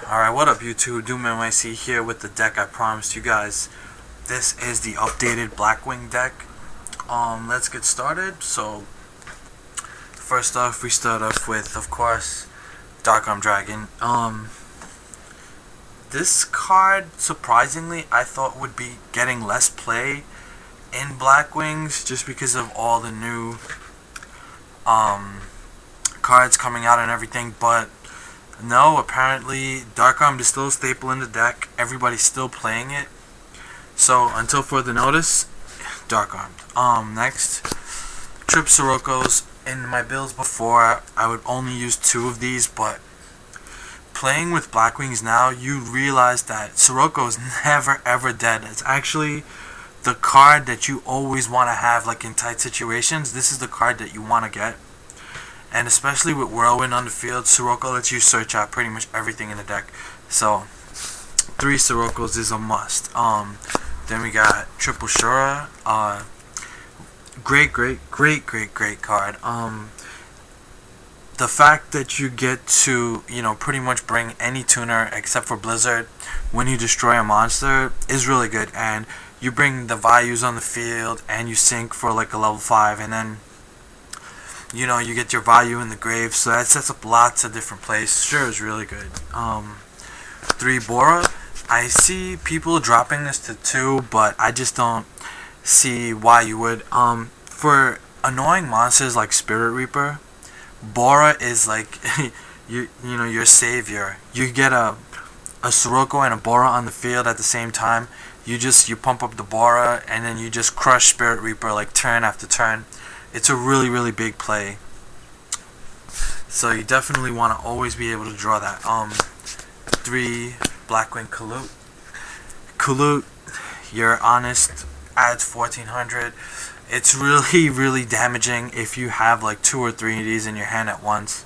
Alright, what up YouTube? Doomnyc here with the deck I promised you guys. This is the updated Blackwing deck. Let's get started. So, first off, we start off with, of course, Dark Arm Dragon. This card, surprisingly, I thought would be getting less play in Blackwings just because of all the new cards coming out and everything, but no, apparently Dark Arm is still a staple in the deck. Everybody's still playing it. So until further notice, Dark Armed. Next, Trip Sirokkos. In my builds before, I would only use 2 of these, but playing with Blackwings now, you realize that Sirocco is never ever dead. It's actually the card that you always want to have, like in tight situations. This is the card that you want to get. And especially with Whirlwind on the field, Sirocco lets you search out pretty much everything in the deck. So, 3 Sirokkos is a must. Then we got Triple Shura. Great card. The fact that you get to, pretty much bring any tuner except for Blizzard when you destroy a monster is really good. And you bring the values on the field and you sink for like a level 5, and then you get your value in the grave, so that sets up lots of different plays. Sure is really good. 3 Bora. I see people dropping this to 2, but I just don't see why you would. For annoying monsters like Spirit Reaper, Bora is like your savior. You get a Sirocco and a Bora on the field at the same time. You pump up the Bora and then you just crush Spirit Reaper like turn after turn. It's a really big play. So you definitely want to always be able to draw that. 3 Blackwing Kalut. Kalut, you're honest, adds 1400. It's really damaging if you have like 2 or 3 of these in your hand at once.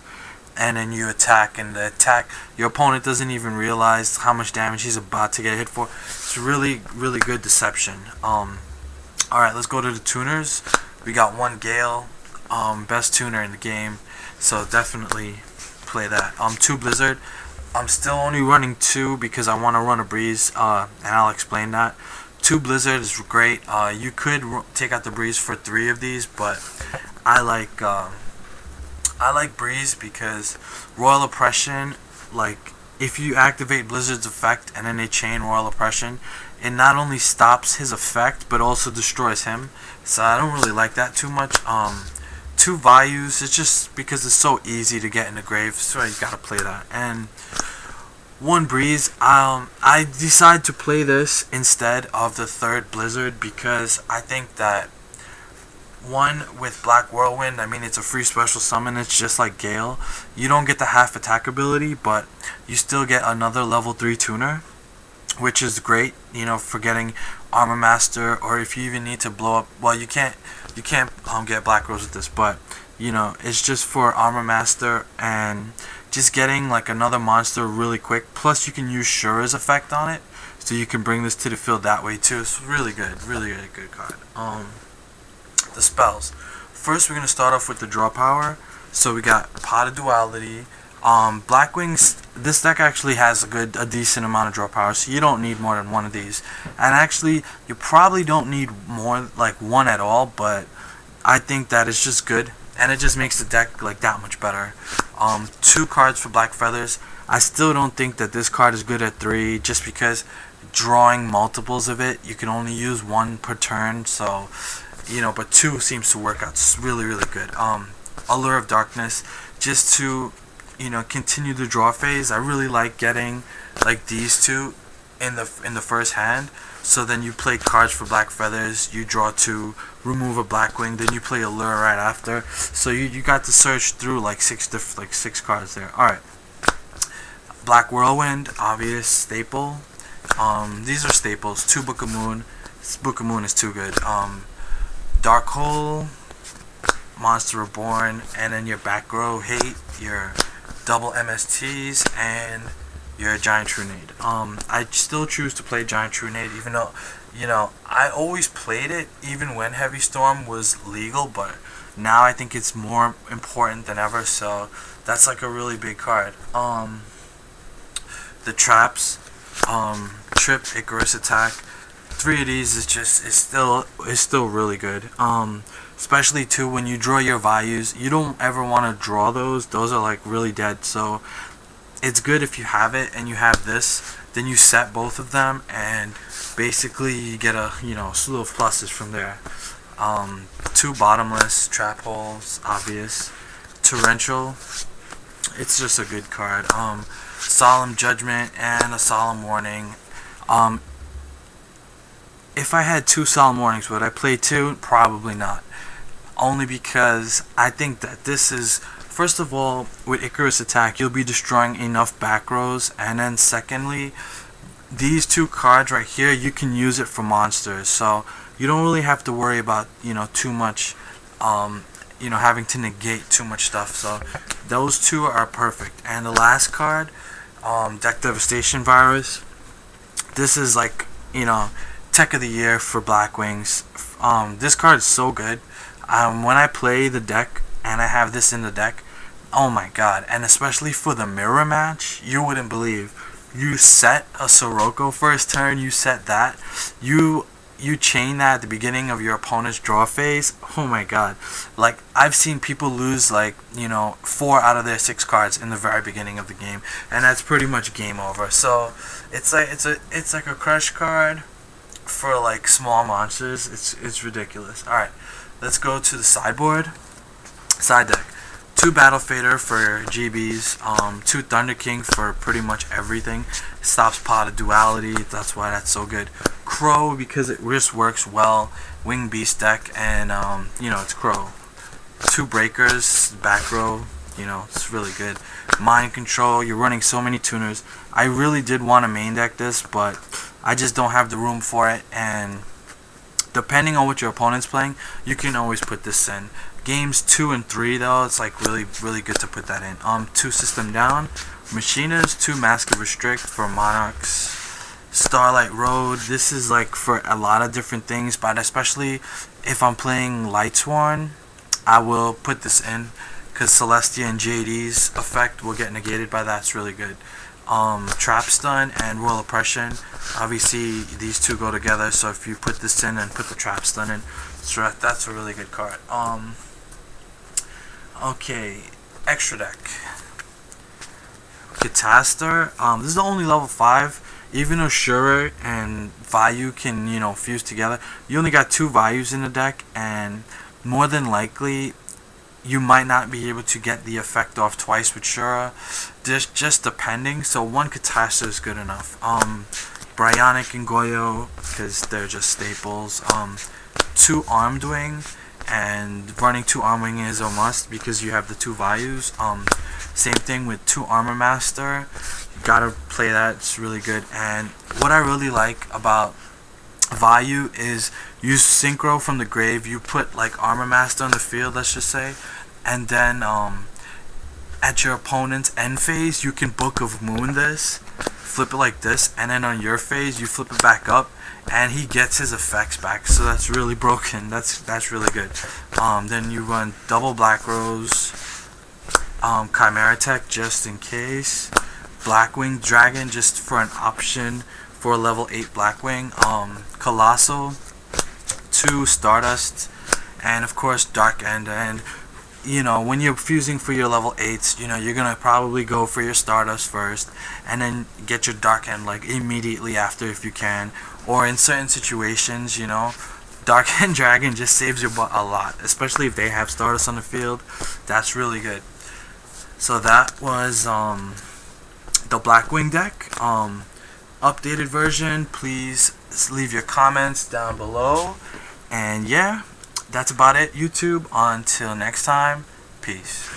And then you attack, and the attack, your opponent doesn't even realize how much damage he's about to get hit for. It's really good deception. Alright, let's go to the tuners. We got 1 Gale, best tuner in the game, so definitely play that. 2 Blizzard. I'm still only running 2 because I want to run a Breeze, and I'll explain that. 2 Blizzard is great. You could take out the Breeze for 3 of these, but I like Breeze because Royal Oppression, like if you activate Blizzard's effect and then they chain Royal Oppression, it not only stops his effect but also destroys him. So I don't really like that too much. 2 values, it's just because it's so easy to get in the grave, so you gotta play that. And 1 Breeze, I decided to play this instead of the 3rd Blizzard because I think that 1 with Black Whirlwind, I mean it's a free special summon, it's just like Gale. You don't get the half attack ability, but you still get another level 3 tuner, which is great, for getting Armor Master, or if you even need to blow up. Well, you can't get Black Rose with this, but it's just for Armor Master and just getting like another monster really quick. Plus, you can use Shura's effect on it, so you can bring this to the field that way too. It's really good card. The spells. First, we're gonna start off with the draw power. So we got Pot of Duality. Blackwings, this deck actually has a decent amount of draw power, so you don't need more than 1 of these. And actually, you probably don't need more, like 1 at all, but I think that it's just good, and it just makes the deck like that much better. 2 cards for Black Feathers. I still don't think that this card is good at 3, just because drawing multiples of it, you can only use 1 per turn, so but 2 seems to work out. It's really good. Allure of Darkness, just to continue the draw phase. I really like getting like these 2 in the first hand. So then you play cards for Black Feathers, you draw 2, remove a Blackwing, then you play Allure right after. So you got to search through like 6 cards there. Alright. Black Whirlwind, obvious staple. These are staples. 2 Book of Moon. This Book of Moon is too good. Dark Hole, Monster Reborn, and then your back row Hate, your double MSTs, and your Giant Trunade. I still choose to play Giant Trunade, even though, I always played it even when Heavy Storm was legal, but now I think it's more important than ever, so that's like a really big card. the traps, trip, Icarus attack. 3 of these is still really good. Especially too when you draw your values, you don't ever want to draw those. Those are like really dead. So it's good if you have it and you have this. Then you set both of them, and basically you get a slew of pluses from there. 2 bottomless trap holes, obvious. Torrential, it's just a good card. Solemn Judgment and a Solemn Warning. If I had 2 Solemn Warnings, would I play 2? Probably not. Only because I think that this is, first of all, with Icarus attack, you'll be destroying enough back rows, and then secondly, these 2 cards right here, you can use it for monsters, so you don't really have to worry about too much, having to negate too much stuff. So those 2 are perfect. And the last card, Deck Devastation Virus. This is like Tech of the Year for Blackwings. This card is so good. When I play the deck and I have this in the deck, oh my god, and especially for the mirror match, you wouldn't believe. You set a Sirocco first turn, you set that, you chain that at the beginning of your opponent's draw phase. Oh my god. Like, I've seen people lose 4 out of their 6 cards in the very beginning of the game, and that's pretty much game over. So it's like a crush card for like small monsters. It's ridiculous. Alright, let's go to the sideboard. Side deck. 2 Battle Fader for GBs, 2 Thunder King for pretty much everything. Stops Pot of Duality, that's why that's so good. Crow, because it just works well. Wing Beast deck, and it's Crow. 2 Breakers, back row, it's really good. Mind Control, you're running so many tuners. I really did want to main deck this, but I just don't have the room for it, and depending on what your opponent's playing, you can always put this in. Games 2 and 3 though, it's like really good to put that in. 2 System Down, Machinas, 2 Mask of Restrict for Monarchs. Starlight Road, this is like for a lot of different things, but especially if I'm playing Lightsworn, I will put this in, because Celestia and JD's effect will get negated by that. It's really good. Trap Stun and Royal Oppression, obviously these 2 go together, so if you put this in and put the Trap Stun in, so that's a really good card. Okay, extra deck. Catastor, this is the only level 5. Even though Shura and Vayu can, fuse together, you only got 2 Vayus in the deck, and more than likely, you might not be able to get the effect off twice with Shura, just depending. So 1 Catastor is good enough. Bryonic and Goyo, because they're just staples. 2 Armed Wing, and running 2 Armed Wing is a must because you have the 2 Vayus. Same thing with 2 Armor Master. You gotta play that, it's really good. And what I really like about Vayu is you synchro from the grave, you put like Armor Master on the field, let's just say, and then at your opponent's end phase you can Book of Moon this, flip it like this, and then on your phase you flip it back up and he gets his effects back. So that's really broken. That's really good. Then you run double Black Rose, Chimera Tech just in case, Blackwing Dragon just for an option for a level 8 Blackwing, Colossal, 2 Stardust, and of course Dark End. And when you're fusing for your level 8s, you're gonna probably go for your Stardust first and then get your Dark End like immediately after if you can, or in certain situations, Dark End Dragon just saves your butt a lot, especially if they have Stardust on the field. That's really good. So that was the Blackwing deck. Updated version, please leave your comments down below. And yeah, that's about it, YouTube. Until next time, peace.